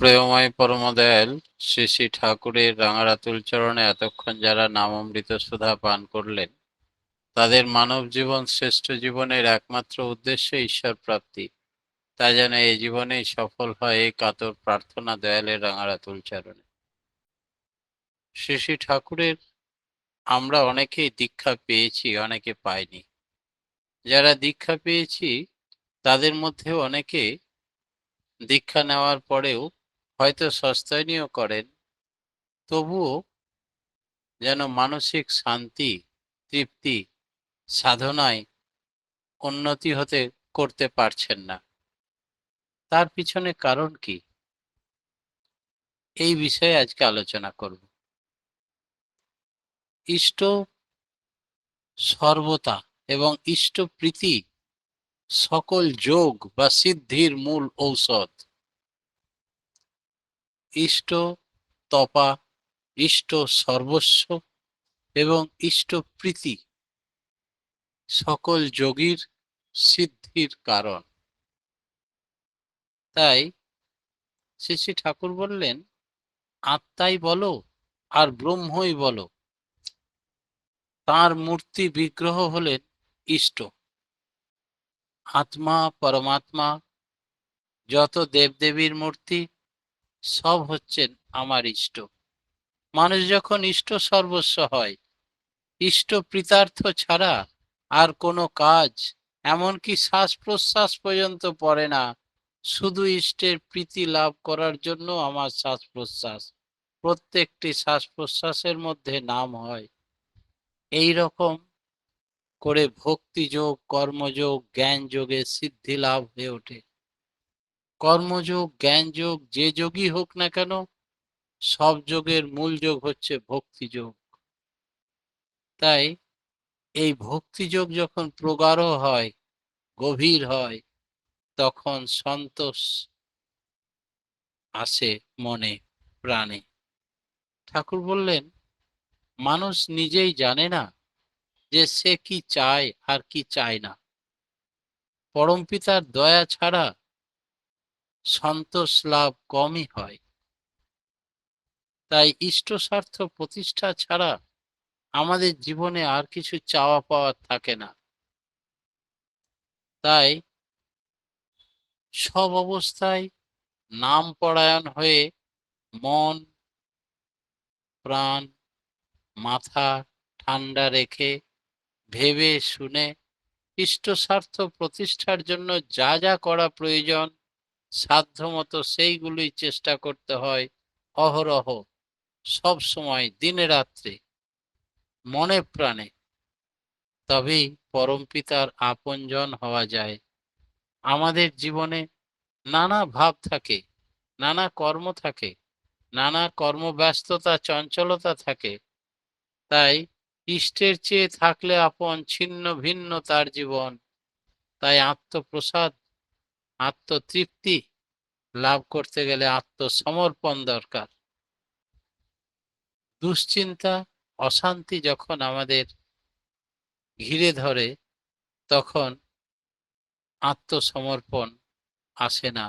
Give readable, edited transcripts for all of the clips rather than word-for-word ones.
প্রেমময় পরমদয়াল শ্রী শ্রী ঠাকুরের রাঙারাতুল চরণে এতক্ষণ যারা নামামৃত সুধা পান করলেন, তাদের মানব জীবন শ্রেষ্ঠ জীবনের একমাত্র উদ্দেশ্য ঈশ্বর প্রাপ্তি। তা যেন এই জীবনেই সফল হয়, এই কাতর প্রার্থনা দয়ালের রাঙারাতুল চরণে। শ্রী শ্রী ঠাকুরের আমরা অনেকেই দীক্ষা পেয়েছি, অনেকে পাইনি। যারা দীক্ষা পেয়েছি তাদের মধ্যে অনেকে দীক্ষা নেওয়ার পরেও হয়তো সস্তায়নীয় করেন, তবুও যেন মানসিক শান্তি, তৃপ্তি, সাধনায় উন্নতি করতে পারছেন না। তার পিছনে কারণ কি? এই বিষয়ে আজকে আলোচনা করব। ইষ্ট সর্বতা এবং ইষ্ট প্রীতি সকল যোগ বা সিদ্ধির মূল ঔষধ। ইষ্ট তপা, ইষ্ট সর্বস্ব এবং ইষ্ট প্রীতি সকল যোগীর সিদ্ধির কারণ। তাই শ্রী শ্রী ঠাকুর বললেন, আত্মাই বলো আর ব্রহ্মই বলো, তার মূর্তি বিগ্রহ হলেন ইষ্ট। আত্মা পরমাত্মা, যত দেবদেবীর মূর্তি সব হচ্ছেন আমার ইষ্ট। মানুষ যখন ইষ্ট সর্বস্ব হয়, ইষ্ট প্রীতার্থ ছাড়া আর কোনো কাজ, এমনকি শ্বাস প্রশ্বাস পর্যন্ত পড়ে না। শুধু ইষ্টের প্রীতি লাভ করার জন্য আমার শ্বাস প্রশ্বাস, প্রত্যেকটি শ্বাস প্রশ্বাসের মধ্যে নাম হয়। এই রকম করে ভক্তিযোগ, কর্মযোগ, জ্ঞান যোগে সিদ্ধি লাভ হয়ে ওঠে। কর্মযোগ, জ্ঞান যোগ, যে যোগই হোক না কেন, সব যোগের মূল যোগ হচ্ছে ভক্তিযোগ। তাই এই ভক্তিযোগ যখন প্রগাঢ় হয়, গভীর হয়, তখন সন্তোষ আসে মনে প্রাণে। ঠাকুর বললেন, মানুষ নিজেই জানে না যে সে কি চায় আর কি চায় না। পরমপিতার দয়া ছাড়া সন্তোষ লাভ কমই হয়। তাই ইষ্ট স্বার্থ প্রতিষ্ঠা ছাড়া আমাদের জীবনে আর কিছু চাওয়া পাওয়া থাকে না। তাই সব অবস্থায় নাম পরায়ণ হয়ে মন, প্রাণ, মাথা ঠান্ডা রেখে ভেবে শুনে ইষ্ট স্বার্থ প্রতিষ্ঠার জন্য যা যা করা প্রয়োজন, সাধ্যমতো সেইগুলোই চেষ্টা করতে হয় অহরহ, সব সময়, দিনে রাত্রে, মনে প্রাণে। তবেই পরমপিতার আপনজন হওয়া যায়। আমাদের জীবনে নানা ভাব থাকে, নানা কর্ম থাকে, নানা কর্মব্যস্ততা, চঞ্চলতা থাকে। তাই ইষ্টের চেয়ে থাকলে আপন, ছিন্ন ভিন্ন তার জীবন। তাই আত্মপ্রসাদ, আত্মতৃপ্তি লাভ করতে গেলে আত্মসমর্পণ দরকার। দুশ্চিন্তা, অশান্তি যখন আমাদের ঘিরে ধরে, তখন আত্মসমর্পণ আসে না।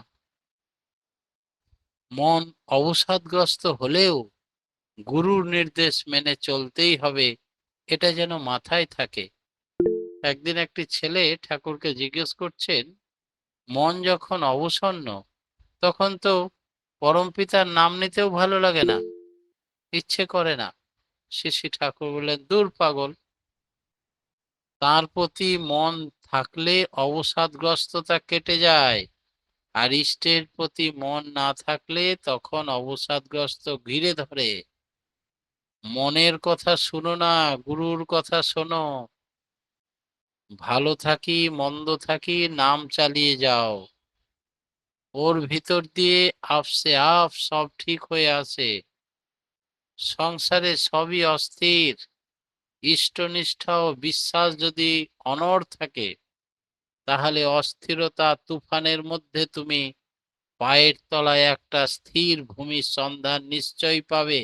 মন অবসাদগ্রস্ত হলেও গুরুর নির্দেশ মেনে চলতেই হবে, এটা যেন মাথায় থাকে। একদিন একটি ছেলে ঠাকুরকে জিজ্ঞেস করছেন, মন যখন অবসন্ন, তখন তো পরমপিতার নাম নিতেও ভালো লাগে না, ইচ্ছে করে না। শ্রী শ্রী ঠাকুর বললেন, দূর পাগল, তার প্রতি মন থাকলে অবসাদগ্রস্ততা কেটে যায়, আর ইষ্টের প্রতি মন না থাকলে তখন অবসাদগ্রস্ত ঘিরে ধরে। মনের কথা শুনো না, গুরুর কথা শোনো। ভালো থাকি মন্দ থাকি নাম চালিয়ে যাও, ওর ভিতর দিয়ে আপসে আপ সব ঠিক হয়ে আসে। সংসারে সবই অস্থির, ইষ্টনিষ্ঠা ও বিশ্বাস যদি অনড় থাকে, তাহলে অস্থিরতা তুফানের মধ্যে তুমি পায়ের তলায় একটা স্থির ভূমির সন্ধান নিশ্চয়ই পাবে।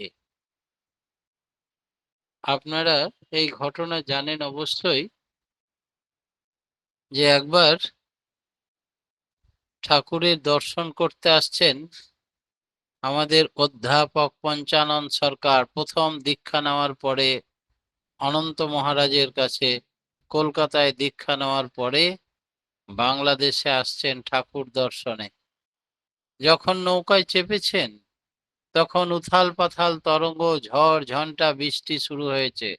আপনারা এই ঘটনা জানেন অবশ্যই, যে একবার ঠাকুরের দর্শন করতে আসছেন আমাদের অধ্যাপক পঞ্চানন সরকার প্রথম দীক্ষা নেওয়ার পরে অনন্ত মহারাজের কাছে, কলকাতায় দীক্ষা নেওয়ার পরে বাংলাদেশে আসছেন ঠাকুর দর্শনে। যখন নৌকায় চেপেছেন তখন উথাল পাথাল তরঙ্গ, ঝড় ঝঞ্ঝা, বৃষ্টি শুরু হয়েছে।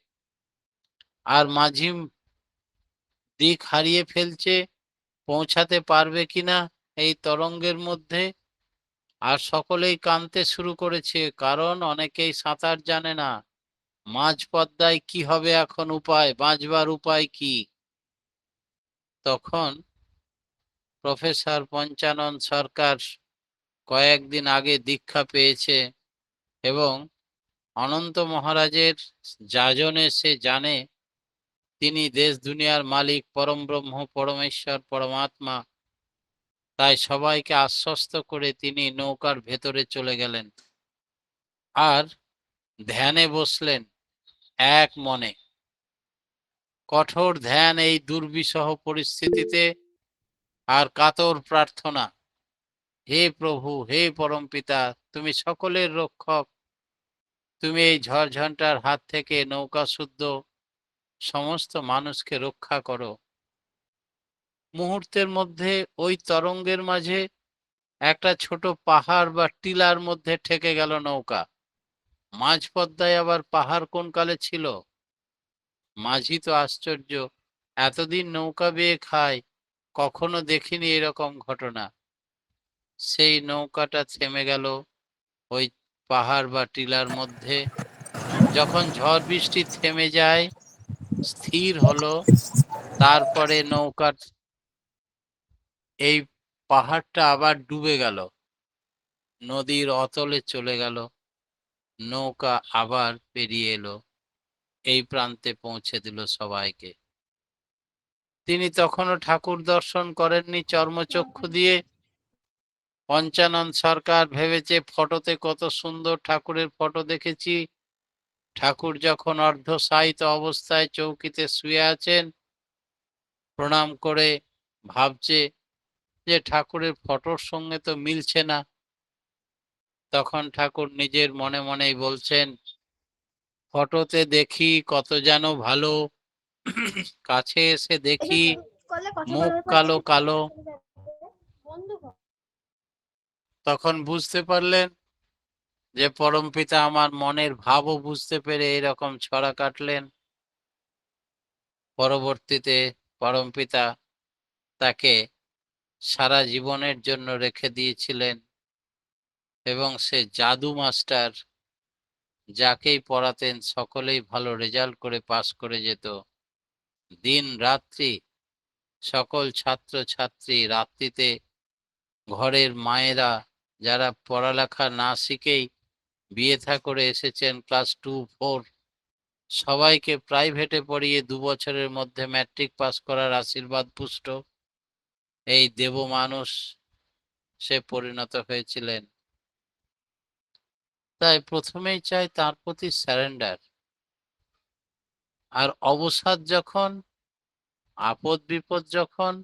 আর মাঝি দিক হারিয়ে ফেলছে, পৌঁছাতে পারবে কিনা এই তরঙ্গের মধ্যে। আর সকলেই কাঁদতে শুরু করেছে, কারণ অনেকেই সাঁতার জানে না। মাঝ পদ্মায় কি হবে এখন, উপায়, বাঁচবার উপায় কি? তখন প্রফেসর পঞ্চানন সরকার কয়েকদিন আগে দীক্ষা পেয়েছে এবং অনন্ত মহারাজের যাজনে সে জানে তিনি দেশ দুনিয়ার মালিক, পরম ব্রহ্ম, পরমেশ্বর, পরমাত্মা। তাই সবাইকে আশ্বস্ত করে তিনি নৌকার ভেতরে চলে গেলেন আর ধ্যানে বসলেন এক মনে। কঠোর ধ্যান এই দুর্বিষহ পরিস্থিতিতে, আর কাতর প্রার্থনা, হে প্রভু, হে পরমপিতা, তুমি সকলের রক্ষক, তুমি এই ঝড়ঝঞ্ঝার হাত থেকে নৌকা শুদ্ধ সমস্ত মানুষকে রক্ষা করো। মুহূর্তের মধ্যে ওই তরঙ্গের মাঝে একটা ছোট পাহাড় বা টিলার মধ্যে ঠেকে গেল নৌকা। মাঝ পদ্মায় আবার পাহাড় কোন কালে ছিল? মাঝি তো আশ্চর্য, এতদিন নৌকা বেয়ে খায়, কখনো দেখিনি এরকম ঘটনা। সেই নৌকাটা থেমে গেল ওই পাহাড় বা টিলার মধ্যে। যখন ঝড় বৃষ্টি থেমে যায়, স্থির হলো, তারপরে নৌকার এই পাহাড়টা আবার ডুবে গেল, নদীর অতলে চলে গেল। নৌকা আবার পেরিয়ে এলো, এই প্রান্তে পৌঁছে দিল সবাইকে। তিনি তখনও ঠাকুর দর্শন করেননি চর্মচক্ষু দিয়ে। পঞ্চানন সরকার ভেবেছে ফটোতে কত সুন্দর ঠাকুরের ফটো দেখেছি। ঠাকুর যখন অর্ধশায়িত অবস্থায় চৌকিতে শুয়ে আছেন, প্রণাম করে ভাবছে যে ঠাকুরের ফটোর সঙ্গে তো মিলছে না। তখন ঠাকুর নিজের মনে মনেই বলছেন, ফটোতে দেখি কত যেন ভালো, কাছে এসে দেখি মুখ কালো কালো। তখন বুঝতে পারলেন যে পরমপিতা আমার মনের ভাবও বুঝতে পেরে এরকম ছড়া কাটলেন। পরবর্তীতে পরমপিতা তাকে সারা জীবনের জন্য রেখে দিয়েছিলেন এবং সে জাদু মাস্টার, যাকেই পড়াতেন সকলেই ভালো রেজাল্ট করে পাশ করে যেত। দিন রাত্রি সকল ছাত্র ছাত্রী, রাত্রিতে ঘরের মায়েরা যারা পড়ালেখা না শিখেই বিয়ে থা করে এসেছেন ক্লাস 2, 4, সবাইকে প্রাইভেটে পড়িয়ে 2 বছরের মধ্যে ম্যাট্রিক পাস করার আশীর্বাদ পুষ্ট এই দেব মানুষ সে পরিণত হয়েছিলেন। তাই প্রথমেই চাই তার প্রতি স্যারেন্ডার। আর অবসাদ যখন, আপদ বিপদ যখন,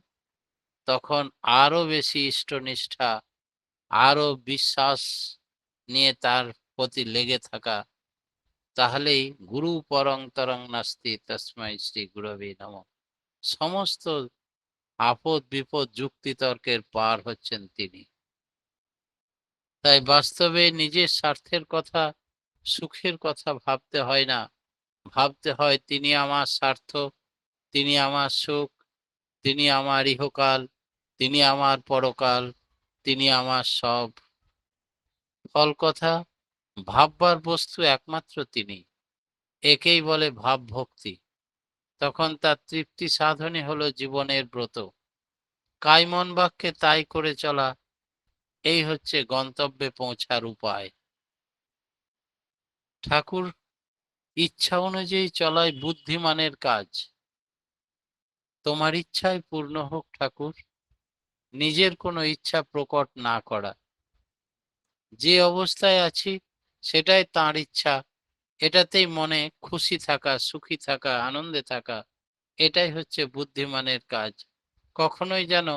তখন আরো বেশি ইষ্টনিষ্ঠা, আরো বিশ্বাস নিয়ে তার প্রতি লেগে থাকা। তাহলেই গুরু পরং তরং নাস্তি তস্মাই শ্রী গুরবে নমঃ। সমস্ত আপদ বিপদ যুক্তিতর্কের পার হচ্ছেন তিনি। তাই বাস্তবে নিজের স্বার্থের কথা, সুখের কথা ভাবতে হয় না, ভাবতে হয় তিনি আমার স্বার্থ, তিনি আমার সুখ, তিনি আমার ইহকাল, তিনি আমার পরকাল, তিনি আমার সব। ফল কথা, ভাববার বস্তু একমাত্র তিনি, একেই বলে ভাব ভক্তি। তখন তার তৃপ্তি সাধনই হলো জীবনের ব্রত। কায় মন বাক্যে তাই করে চলা, এই হচ্ছে গন্তব্যে পৌঁছার উপায়। ঠাকুর ইচ্ছা অনুযায়ী চলাই বুদ্ধিমানের কাজ। তোমার ইচ্ছাই পূর্ণ হোক ঠাকুর, নিজের কোনো ইচ্ছা প্রকট না করা। যে অবস্থায় আছি সেটাই তাঁর ইচ্ছা, এটাতেই মনে খুশি থাকা, সুখী থাকা, আনন্দে থাকা, এটাই হচ্ছে বুদ্ধিমানের কাজ। কখনোই যেন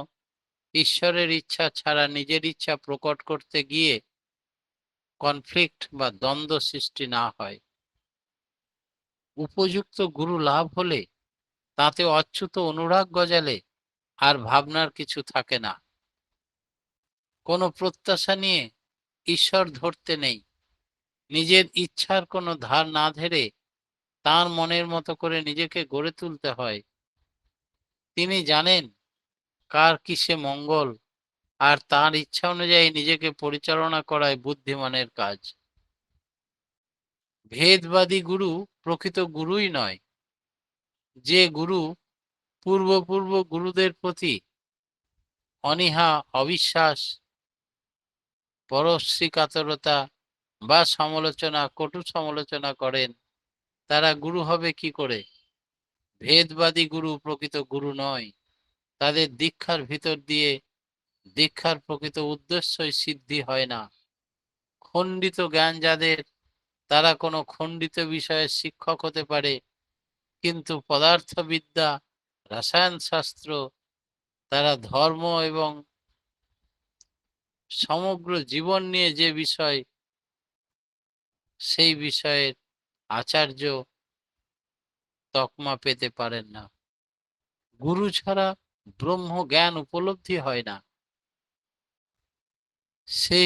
ঈশ্বরের ইচ্ছা ছাড়া নিজের ইচ্ছা প্রকট করতে গিয়ে কনফ্লিক্ট বা দ্বন্দ্ব সৃষ্টি না হয়। উপযুক্ত গুরু লাভ হলে তাতে অচ্যুত অনুরাগ গজালে আর ভাবনার কিছু থাকে না। কোনো প্রত্যাশা নিয়ে ঈশ্বর ধরতে নেই। নিজের ইচ্ছার কোনো ধার না ধরে তার মনের মতো করে নিজেকে গড়ে তুলতে হয়। তিনি জানেন কার কিসে মঙ্গল, আর তার ইচ্ছা অনুযায়ী নিজেকে পরিচালনা করাই বুদ্ধিমানের কাজ। ভেদবাদী গুরু প্রকৃত গুরুই নয়। যে গুরু পূর্ব গুরুদের প্রতি অনীহা, অবিশ্বাস, পরশ্রীকাতরতা বা সমালোচনা, কটু সমালোচনা করেন, তারা গুরু হবে কি করে? ভেদবাদী গুরু প্রকৃত গুরু নয়। তাদের দীক্ষার ভিতর দিয়ে দীক্ষার প্রকৃত উদ্দেশ্যই সিদ্ধি হয় না। খণ্ডিত জ্ঞান যাদের, তারা কোনো খণ্ডিত বিষয়ের শিক্ষক হতে পারে, কিন্তু পদার্থবিদ্যা, রসায়ন শাস্ত্র, তারা ধর্ম এবং সমগ্র জীবন নিয়ে যে বিষয়, সেই বিষয়ের আচার্য তকমা পেতে পারেন না। গুরু ছাড়া ব্রহ্ম জ্ঞান উপলব্ধি হয় না। সে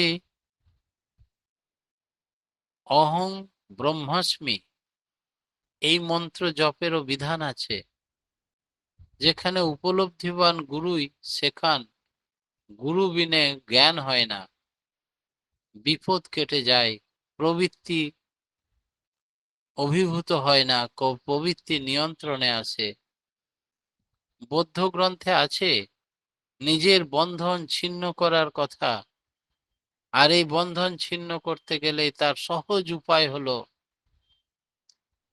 অহং ব্রহ্মাস্মি এই মন্ত্র জপেরও বিধান আছে। যেখানে উপলব্ধিবান গুরুই শেখান, গুরু বিনে জ্ঞান হয় না, বিপদ কেটে যায়, প্রবৃত্তি অভিভূত হয় না, প্রবৃত্তি নিয়ন্ত্রণে আসে। বৌদ্ধ গ্রন্থে আছে নিজের বন্ধন ছিন্ন করার কথা, আর এই বন্ধন ছিন্ন করতে গেলে তার সহজ উপায় হলো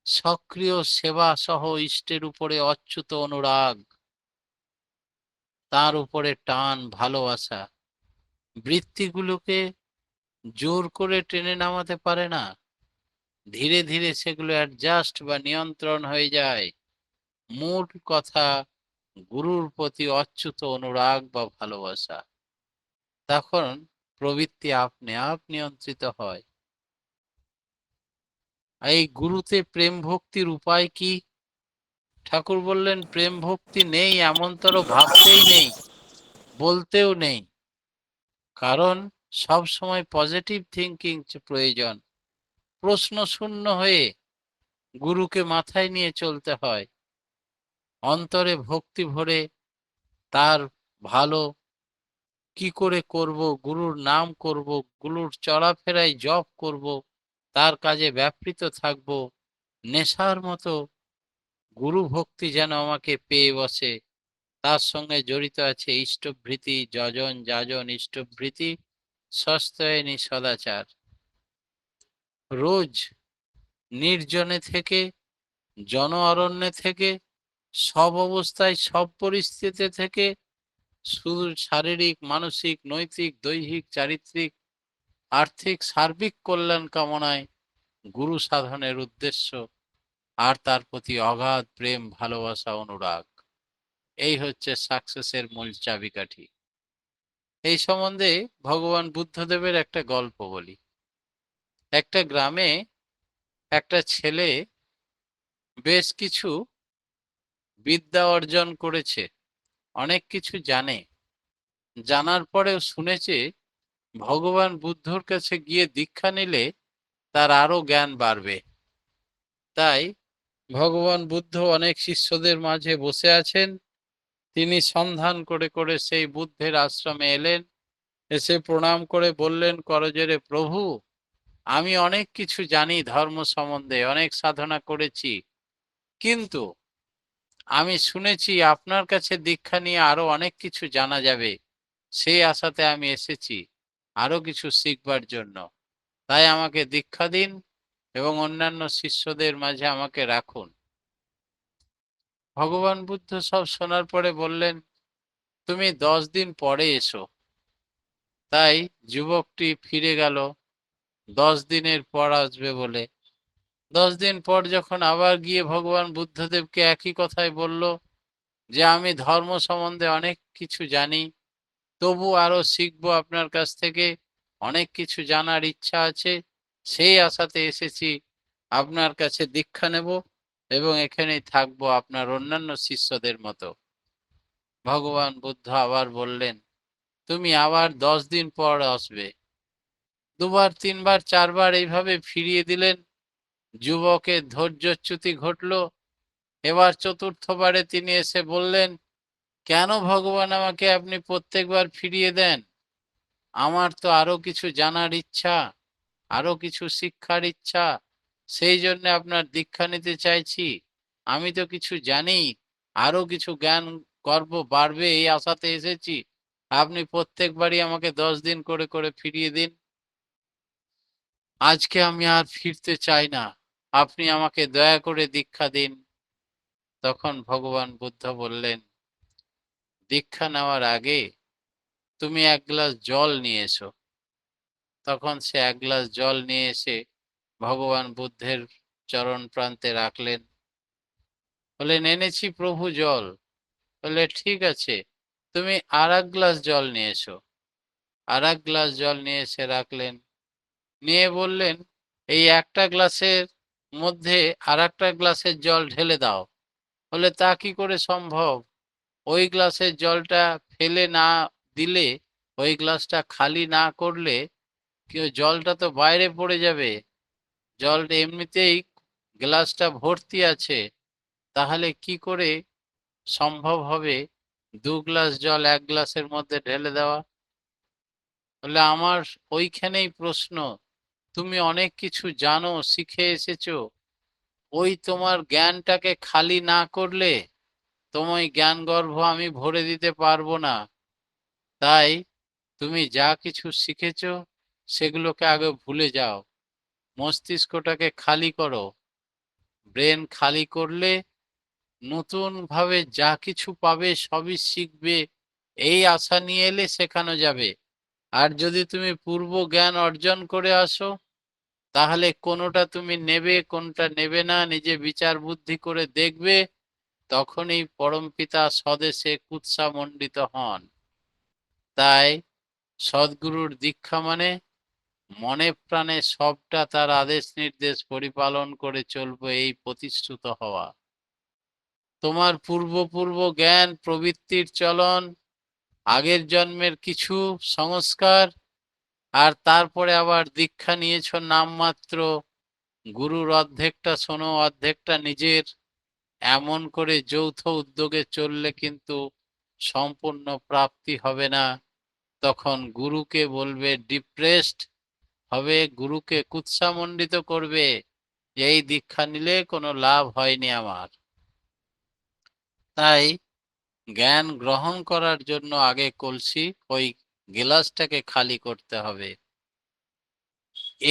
সক্রিয় সেবা সহ ইষ্টের উপরে অচ্যুত অনুরাগ, তার উপরে টান, ভালোবাসা। বৃত্তিগুলোকে জোর করে টেনে নামাতে পারে না, ধীরে ধীরে সেগুলো অ্যাডজাস্ট বা নিয়ন্ত্রণ হয়ে যায়। মূল কথা গুরুর প্রতি অচ্যুত অনুরাগ বা ভালোবাসা। তখন প্রবৃত্তি আপনি আপ নিয়ন্ত্রিত হয়। এই গুরুতে প্রেম ভক্তির উপায় কি? ঠাকুর বললেন, প্রেম ভক্তি নেই এমনতর ভাবতেই নেই, বলতেও নেই। কারণ সব সময় পজিটিভ থিঙ্কিং প্রয়োজন। প্রশ্ন শূন্য হয়ে গুরুকে মাথায় নিয়ে চলতে হয়। অন্তরে ভক্তি ভরে তার ভালো কি করে করব, গুরুর নাম করব, গুরুর চলাফেরায় জপ করব, তার কাজে ব্যাপৃত থাকব। নেশার মতো গুরু ভক্তি যেন আমাকে পেয়ে বসে। তার সঙ্গে জড়িত আছে ইষ্টভৃতি, যজন যাজন ইষ্টভৃতি, সস্তায়নী সদাচার। রোজ নির্জনে থেকে, জন অরণ্যে থেকে, সব অবস্থায় সব পরিস্থিতি থেকে শুধু শারীরিক, মানসিক, নৈতিক, দৈহিক, চারিত্রিক, আর্থিক সার্বিক কল্যাণ কামনায় গুরু সাধনের উদ্দেশ্য, আর তার প্রতি অগাধ প্রেম, ভালোবাসা, অনুরাগ, এই হচ্ছে সাকসেসের মূল চাবিকাঠি। এই সম্বন্ধে ভগবান বুদ্ধদেবের একটা গল্প বলি। একটা গ্রামে একটা ছেলে বেশ কিছু বিদ্যা অর্জন করেছে, অনেক কিছু জানে। জানার পরেও শুনেছে ভগবান বুদ্ধর কাছে গিয়ে দীক্ষা নিলে তার আরো জ্ঞান বাড়বে। তাই ভগবান বুদ্ধ অনেক শিষ্যদের মাঝে বসে আছেন। তিনি সন্ধান করে করে সেই বুদ্ধের আশ্রমে এলেন। এসে প্রণাম করে বললেন করজোড়ে, প্রভু, আমি অনেক কিছু জানি ধর্ম সম্বন্ধে, অনেক সাধনা করেছি, কিন্তু আমি শুনেছি আপনার কাছে দীক্ষা নিয়ে আরো অনেক কিছু জানা যাবে। সেই আশাতে আমি এসেছি আরো কিছু শিখবার জন্য। তাই আমাকে দীক্ষা দিন এবং অন্যান্য শিষ্যদের মাঝে আমাকে রাখুন। ভগবান বুদ্ধ সব শোনার পরে বললেন, তুমি 10 দিন পরে এসো। তাই যুবকটি ফিরে গেল 10 দিনের পর আসবে বলে। 10 দিন পর যখন আবার গিয়ে ভগবান বুদ্ধদেবকে একই কথাই বলল যে আমি ধর্ম সম্বন্ধে অনেক কিছু জানি, তবু আরো শিখবো আপনার কাছ থেকে, অনেক কিছু জানার ইচ্ছা আছে, সেই আশাতে এসেছি। আপনার কাছে দীক্ষা নেব এবং এখানেই থাকবো আপনার অন্যান্য শিষ্যদের মতো। ভগবান বুদ্ধ আবার বললেন, তুমি আবার 10 দিন পর আসবে। দুবার, তিনবার, চারবার এইভাবে ফিরিয়ে দিলেন। যুবকের ধৈর্যচ্যুতি ঘটল। এবার চতুর্থবারে তিনি এসে বললেন, কেন ভগবান আমাকে আপনি প্রত্যেকবার ফিরিয়ে দেন? আমার তো আরো কিছু জানার ইচ্ছা, আরো কিছু শিক্ষার ইচ্ছা, সেই জন্য আপনার দীক্ষা নিতে চাইছি। আমি তো কিছু জানি, আরো কিছু জ্ঞান গর্ব বাড়বে এই আশাতে এসেছি। আপনি প্রত্যেকবারই আমাকে 10 দিন করে করে ফিরিয়ে দিন। আজকে আমি আর ফিরতে চাই না, আপনি আমাকে দয়া করে দীক্ষা দিন। তখন ভগবান বুদ্ধ বললেন, দীক্ষা নেওয়ার আগে তুমি 1 গ্লাস জল নিয়ে এসো। তখন সে 1 গ্লাস জল নিয়ে এসে ভগবান বুদ্ধের চরণ প্রান্তে রাখলেন। বললেন, এনেছি প্রভু জল। বললে, ঠিক আছে, তুমি আর 1 গ্লাস জল নিয়ে এসো। আর 1 গ্লাস জল নিয়ে এসে রাখলেন। নিয়ে বললেন, এই একটা গ্লাসের মধ্যে আর একটা গ্লাসের জল ঢেলে দাও। বলে, তা কি করে সম্ভব? ওই গ্লাসের জলটা ফেলে না দিলে, ওই গ্লাসটা খালি না করলে কেউ, জলটা তো বাইরে পড়ে যাবে। জলটা এমনিতেই গ্লাসটা ভর্তি আছে, তাহলে কি করে সম্ভব হবে 2 গ্লাস জল 1 গ্লাসের মধ্যে ঢেলে দেওয়া? বলে, আমার ওইখানেই প্রশ্ন। তুমি অনেক কিছু জানো, শিখে এসেছো, ওই তোমার জ্ঞানটাকে খালি না করলে তোমায় জ্ঞান গর্ভ আমি ভরে দিতে পারবো না। তাই তুমি যা কিছু শিখেছো সেগুলোকে আগে ভুলে যাও, মস্তিষ্কটাকে খালি করো। ব্রেন খালি করলে নতুন ভাবে যা কিছু পাবে সবই শিখবে, এই আশা নিয়ে এলে শেখানো যাবে। আর যদি তুমি পূর্ব জ্ঞান অর্জন করে আসো, তাহলে কোনোটা তুমি নেবে, কোনটা নেবে না, নিজে বিচার বুদ্ধি করে দেখবে। তখনই পরমপিতা স্বদেশে কুৎসামণ্ডিত হন। তাই সদ্গুরুর দীক্ষা মানে মনে প্রাণে সবটা তার আদেশ নির্দেশ পরিপালন করে চলবো, এই প্রতিশ্রুত হওয়া। তোমার পূর্ব পূর্ব জ্ঞান, প্রবৃত্তির চলন, আগের জন্মের কিছু সংস্কার, আর তারপরে আবার দীক্ষা নিয়েছো নামমাত্র, গুরুর অর্ধেকটা শোনো, অর্ধেকটা নিজের। এমন করে যৌথ উদ্যোগে চললে কিন্তু সম্পূর্ণ প্রাপ্তি হবে না। তখন গুরুকে বলবে ডিপ্রেসড, হবে গুরুকে কুৎসামণ্ডিত করবে, এই দীক্ষা নিলে কোনো লাভ হয়নি আমার। তাই জ্ঞান গ্রহণ করার জন্য আগে কলসি, ওই গিলাসটাকে খালি করতে হবে।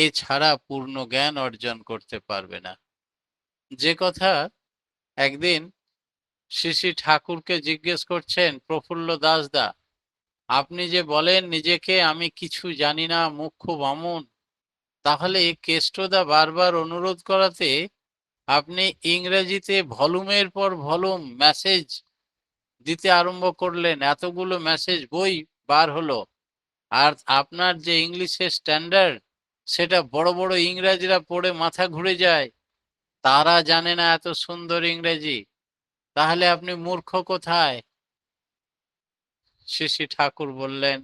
এছাড়া পূর্ণ জ্ঞান অর্জন করতে পারবে না। যে কথা একদিন শ্রী শ্রী ঠাকুরকে জিজ্ঞেস করছেন প্রফুল্ল দাসদা, আপনি যে বলেন নিজেকে আমি কিছু জানি না, মুখ্য বামুন, তাহলে কেষ্টদা বারবার অনুরোধ করাতে আপনি ইংরেজিতে ভলিউমের পর ভলিউম মেসেজ দিতে আরম্ভ করলেন, এতগুলো মেসেজ বই বার হলো। আর আপনার যে ইংলিশের স্ট্যান্ডার্ড, সেটা বড় বড় ইংরেজরা পড়ে মাথা ঘুরে যায়, তারা জানে না এত সুন্দর ইংরেজি। তাহলে আপনি মূর্খ কোথায়? শ্রী শ্রী ঠাকুর বললেন,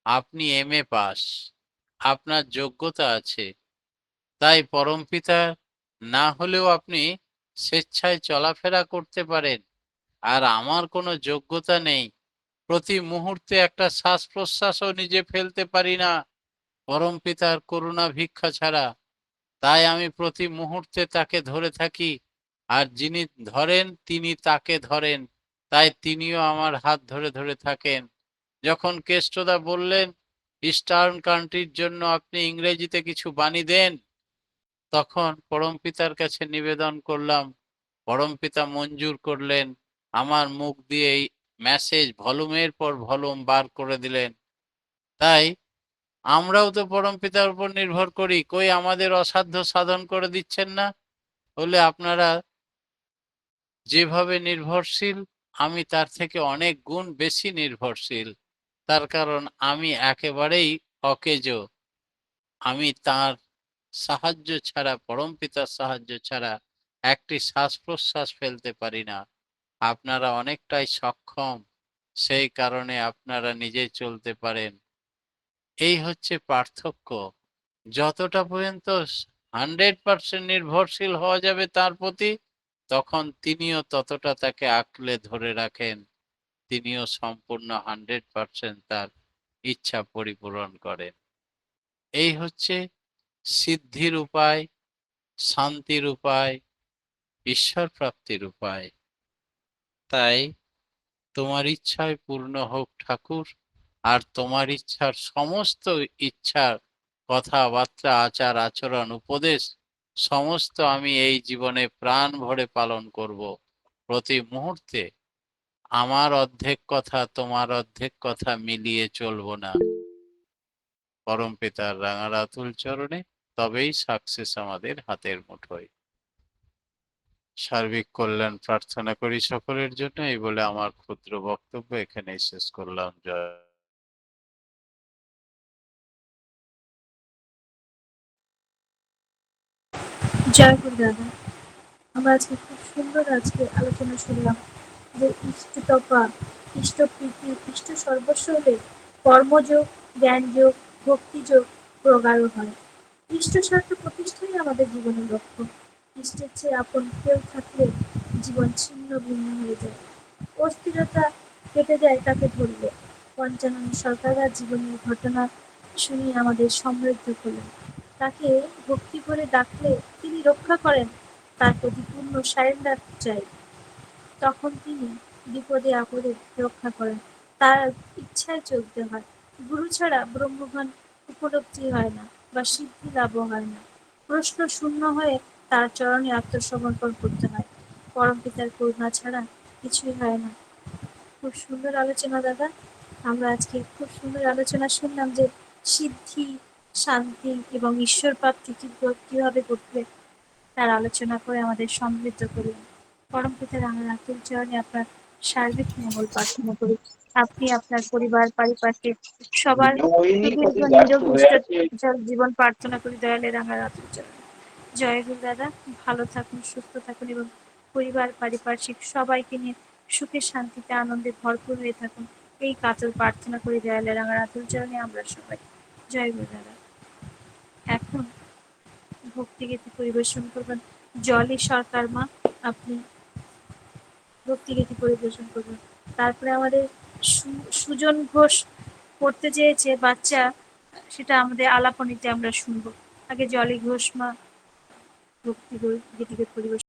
আপনি এমএ পাস, আপনার যোগ্যতা আছে, তাই পরমপিতা না হলেও আপনি স্বেচ্ছায় চলাফেরা করতে পারেন। আর আমার কোনো যোগ্যতা নেই, প্রতি মুহূর্তে একটা শ্বাস প্রশ্বাসও নিজে ফেলতে পারি না পরমপিতার করুণা ভিক্ষা ছাড়া। তাই আমি প্রতি মুহূর্তে তাকে ধরে থাকি, আর যিনি ধরেন তিনি তাকে ধরেন, তাই তিনিও আমার হাত ধরে ধরে থাকেন। যখন কেষ্টদা বললেন ইস্টার্ন কান্ট্রির জন্য আপনি ইংরেজিতে কিছু বাণী দেন, তখন পরমপিতার কাছে নিবেদন করলাম। পরমপিতা মঞ্জুর করলেন, আমার মুখ দিয়ে এই মেসেজ ভলিউমের পর ভলিউম বার করে দিলেন। তাই আমরাও তো পরমপিতার উপর নির্ভর করি, কই আমাদের অসাধ্য সাধন করে দিচ্ছেন না? বলে, আপনারা যেভাবে নির্ভরশীল, আমি তার থেকে অনেক গুণ বেশি নির্ভরশীল। তার কারণ আমি একেবারেই অকেজো, আমি তার সাহায্য ছাড়া, পরমপিতার সাহায্য ছাড়া একটি শ্বাস প্রশ্বাস ফেলতে পারি না। আপনারা অনেকটাই সক্ষম, সেই কারণে আপনারা নিজেই চলতে পারেন। এই হচ্ছে পার্থক্য। যতটা পর্যন্ত 100% নির্ভরশীল হওয়া যাবে তার প্রতি, তখন তিনিও ততটা তাকে আঁকড়ে ধরে রাখেন। তিনিও সম্পূর্ণ 100% তার ইচ্ছা পরিপূরণ করেন। এই হচ্ছে সিদ্ধির উপায়, শান্তির উপায়, ঈশ্বর প্রাপ্তির উপায়। তাই তোমার ইচ্ছায় পূর্ণ হোক ঠাকুর, আর তোমার ইচ্ছার সমস্ত ইচ্ছার কথাবার্তা, আচার আচরণ, উপদেশ সমস্ত আমি এই জীবনে প্রাণ ভরে পালন করব। প্রতি মুহূর্তে আমার অর্ধেক কথা তোমার অর্ধেক কথা মিলিয়ে চলবো না। পরম পিতার রাঙা রাতুল চরণে, তবেই সাকসেস আমাদের হাতের মুঠোয়। সার্বিক কল্যাণ প্রার্থনা করি সকলের জন্য। এই বলে আমার ক্ষুদ্র বক্তব্য এখানেই শেষ করলাম। জয়। জয় গুরু দাদা। আমরা আজকে খুব সুন্দর আলোচনা শুনলাম যে ইষ্টতপা, ইষ্টপ্রীতি, ইষ্ট সর্বস্ব হলে কর্মযোগ, জ্ঞানযোগ, ভক্তিযোগ প্রগাঢ় হয়। ইষ্ট স্বার্থ প্রতিষ্ঠাই আমাদের জীবনের লক্ষ্য। ইষ্টের চেয়ে আপন কেউ থাকলে জীবন ছিন্ন ভিন্ন হয়ে যায়, অস্থিরতা কেটে যায় তাকে ধরলে। পঞ্চানন সরকাররা জীবনের ঘটনা শুনিয়ে আমাদের সমৃদ্ধ করলেন। তাকে ভক্তি করে ডাকলে তিনি রক্ষা করেন, তার প্রতি পূর্ণ সারেন্ডার চাই। তখন তিনি বিপদে আপদে রক্ষা করেন, তার ইচ্ছায় চলতে হয়। গুরু ছাড়া ব্রহ্মজ্ঞান উপলব্ধি হয় না বা সিদ্ধি লাভও হয় না। প্রশ্ন শূন্য হয়ে তার চরণে আত্মসমর্পণ করতে হয়। পরম পিতার করুণা ছাড়া কিছুই হয় না। খুব সুন্দর আলোচনা দাদা। আমরা আজকে খুব সুন্দর আলোচনা শুনলাম যে সিদ্ধি, শান্তি এবং ঈশ্বর প্রাপ্তি কিভাবে করতে, তার আলোচনা করে আমাদের সমৃদ্ধ করলেন। পরম পিতার আমার আতুল চরণে আপনার সার্বিক মঙ্গল প্রার্থনা করি। আপনি আপনার পরিবার, পারিপার্শ্বিক সবার সুদীর্ঘ নিরোগ জীবন প্রার্থনা করি দয়ালের আমার আতুল চরণে। জয় গুরু দাদা। ভালো থাকুন, সুস্থ থাকুন এবং পরিবার, পারিপার্শ্বিক সবাইকে নিয়ে সুখে, শান্তিতে, আনন্দে ভরপুর হয়ে থাকুন। এই কাতর প্রার্থনা করি দয়ালের আমার আতুল চরণে আমরা সবাই। জয় গুরু দাদা। এখন ভক্তিগীতি পরিবেশন করবেন জলি সরকার মা। আপনি ভক্তিগীতি পরিবেশন করবেন। তারপরে আমাদের সুজন ঘোষ পড়তে চেয়েছে বাচ্চা, সেটা আমাদের আলাপনীতে আমরা শুনবো। আগে জলি ঘোষ মা ভক্তি গীতিকে পরিবেশন